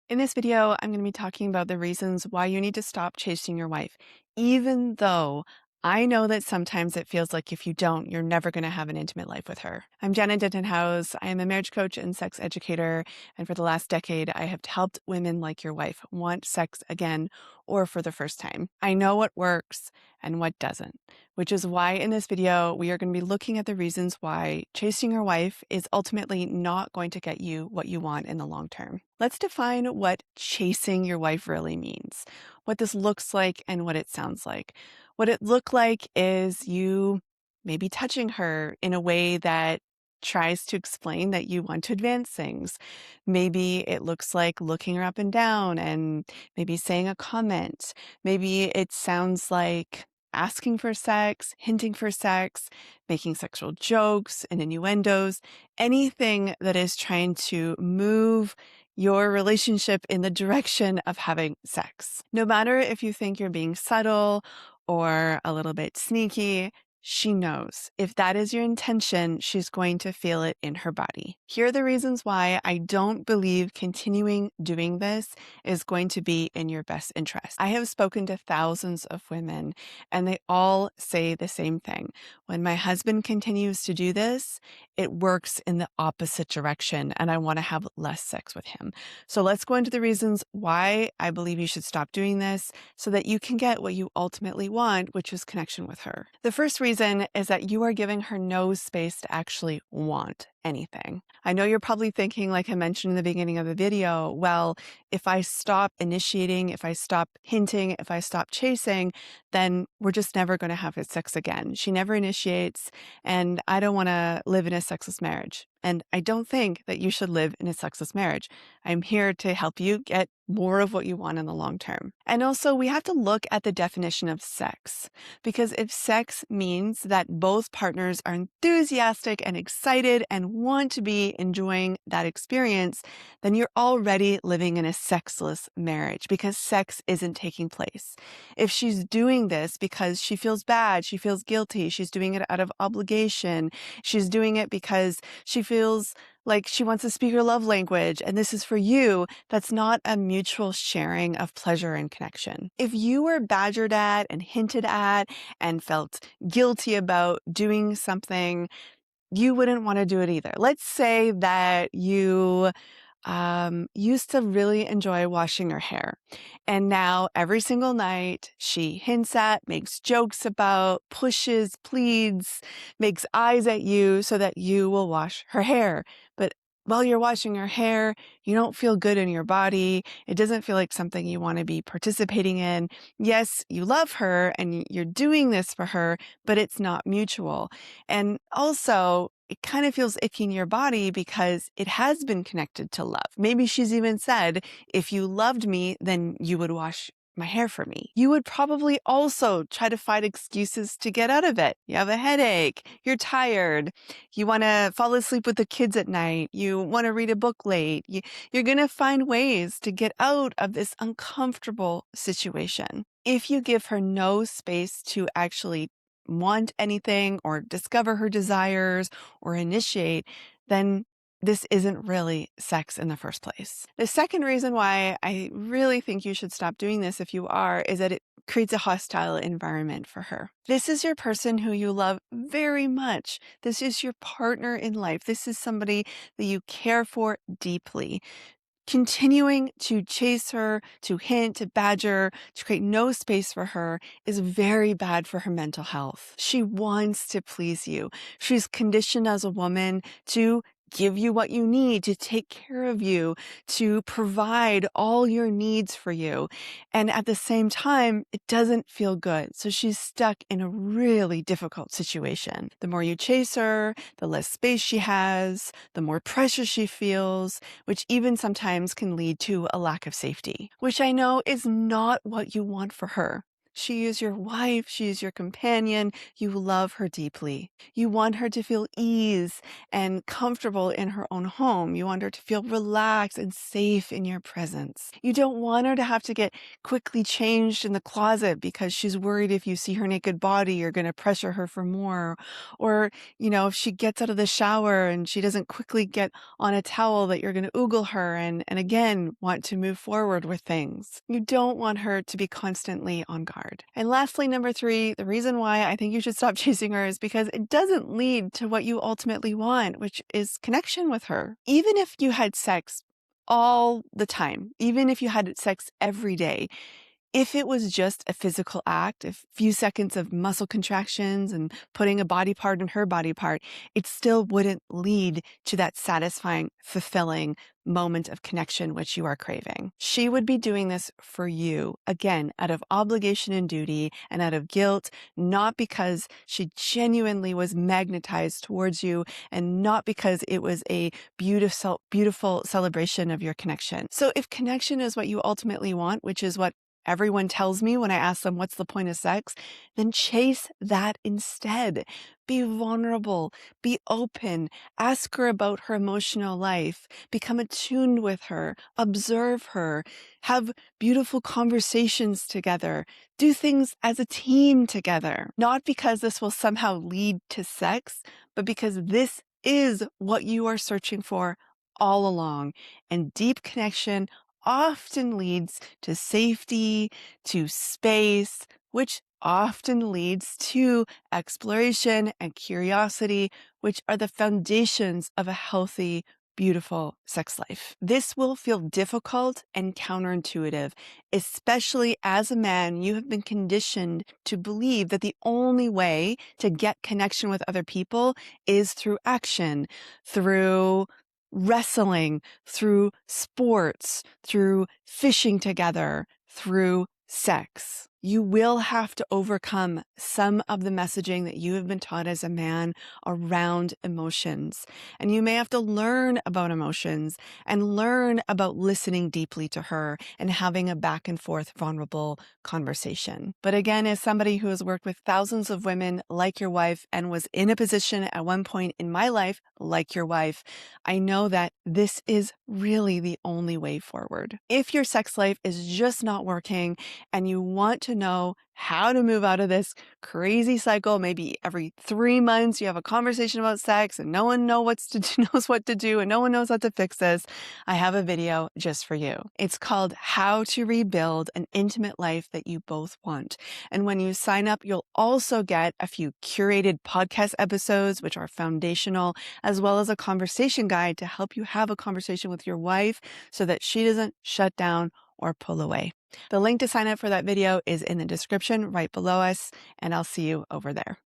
In this video, I'm going to be talking about the reasons why you need to stop chasing your wife, even though I know that sometimes it feels like if you don't, you're never going to have an intimate life with her. I'm Janna Denton-Howes. I am a marriage coach and sex educator. And for the last decade, I have helped women like your wife want sex again or for the first time. I know what works and what doesn't, which is why in this video, we are going to be looking at the reasons why chasing your wife is ultimately not going to get you what you want in the long term. Let's define what chasing your wife really means, what this looks like and what it sounds like. What it looked like is you maybe touching her in a way that tries to explain that you want to advance things. Maybe it looks like looking her up and down and maybe saying a comment. Maybe it sounds like asking for sex, hinting for sex, making sexual jokes and innuendos, anything that is trying to move your relationship in the direction of having sex. No matter if you think you're being subtle or a little bit sneaky, she knows. If that is your intention, she's going to feel it in her body. Here are the reasons why I don't believe continuing doing this is going to be in your best interest. I have spoken to thousands of women, and they all say the same thing. When my husband continues to do this, it works in the opposite direction, and I want to have less sex with him. So let's go into the reasons why I believe you should stop doing this so that you can get what you ultimately want, which is connection with her. The first reason is that you are giving her no space to actually want anything. I know you're probably thinking, like I mentioned in the beginning of the video, well, if I stop initiating, if I stop hinting, if I stop chasing, then we're just never going to have good sex again. She never initiates, and I don't want to live in a sexless marriage. And I don't think that you should live in a sexless marriage. I'm here to help you get more of what you want in the long term. And also, we have to look at the definition of sex, because if sex means that both partners are enthusiastic and excited and want to be enjoying that experience, then you're already living in a sexless marriage because sex isn't taking place. If she's doing this because she feels bad, she feels guilty, she's doing it out of obligation, she's doing it because she feels like she wants to speak her love language, and this is for you, that's not a mutual sharing of pleasure and connection. If you were badgered at and hinted at and felt guilty about doing something, you wouldn't want to do it either. Let's say that you used to really enjoy washing her hair. And now every single night she hints at, makes jokes about, pushes, pleads, makes eyes at you so that you will wash her hair. But while you're washing her hair, you don't feel good in your body. It doesn't feel like something you want to be participating in. Yes, you love her and you're doing this for her, but it's not mutual. And also, it kind of feels icky in your body because it has been connected to love. Maybe she's even said, if you loved me, then you would wash my hair for me. You would probably also try to find excuses to get out of it. You have a headache, you're tired, you want to fall asleep with the kids at night, you want to read a book late. You're going to find ways to get out of this uncomfortable situation. If you give her no space to actually want anything or discover her desires or initiate, then this isn't really sex in the first place. The second reason why I really think you should stop doing this if you are is that it creates a hostile environment for her. This is your person who you love very much. This is your partner in life. This is somebody that you care for deeply. Continuing to chase her, to hint, to badger, to create no space for her is very bad for her mental health. She wants to please you. She's conditioned as a woman to give you what you need, to take care of you, to provide all your needs for you. And at the same time, it doesn't feel good. So she's stuck in a really difficult situation. The more you chase her, the less space she has, the more pressure she feels, which even sometimes can lead to a lack of safety, which I know is not what you want for her. She is your wife. She is your companion. You love her deeply. You want her to feel ease and comfortable in her own home. You want her to feel relaxed and safe in your presence. You don't want her to have to get quickly changed in the closet because she's worried if you see her naked body, you're going to pressure her for more. Or, if she gets out of the shower and she doesn't quickly get on a towel, that you're going to oogle her and again want to move forward with things. You don't want her to be constantly on guard. And lastly, number 3, the reason why I think you should stop chasing her is because it doesn't lead to what you ultimately want, which is connection with her. Even if you had sex all the time, even if you had sex every day, if it was just a physical act, a few seconds of muscle contractions and putting a body part in her body part, it still wouldn't lead to that satisfying, fulfilling moment of connection which you are craving. She would be doing this for you, again, out of obligation and duty and out of guilt, not because she genuinely was magnetized towards you and not because it was a beautiful celebration of your connection. So if connection is what you ultimately want, which is what everyone tells me when I ask them what's the point of sex, then chase that instead. Be vulnerable, be open, ask her about her emotional life, become attuned with her, observe her, have beautiful conversations together, do things as a team together. Not because this will somehow lead to sex, but because this is what you are searching for all along. And deep connection often leads to safety, to space, which often leads to exploration and curiosity, which are the foundations of a healthy, beautiful sex life. This will feel difficult and counterintuitive, especially as a man. You have been conditioned to believe that the only way to get connection with other people is through action, through wrestling, through sports, through fishing together, through sex. You will have to overcome some of the messaging that you have been taught as a man around emotions. And you may have to learn about emotions and learn about listening deeply to her and having a back and forth vulnerable conversation. But again, as somebody who has worked with thousands of women like your wife and was in a position at one point in my life like your wife, I know that this is really the only way forward. If your sex life is just not working and you want to know how to move out of this crazy cycle, maybe every 3 months you have a conversation about sex and no one knows what to do and no one knows how to fix this, I have a video just for you. It's called How to Rebuild an Intimate Life That You Both Want. And when you sign up, you'll also get a few curated podcast episodes, which are foundational, as well as a conversation guide to help you have a conversation with your wife so that she doesn't shut down or pull away. The link to sign up for that video is in the description right below us, and I'll see you over there.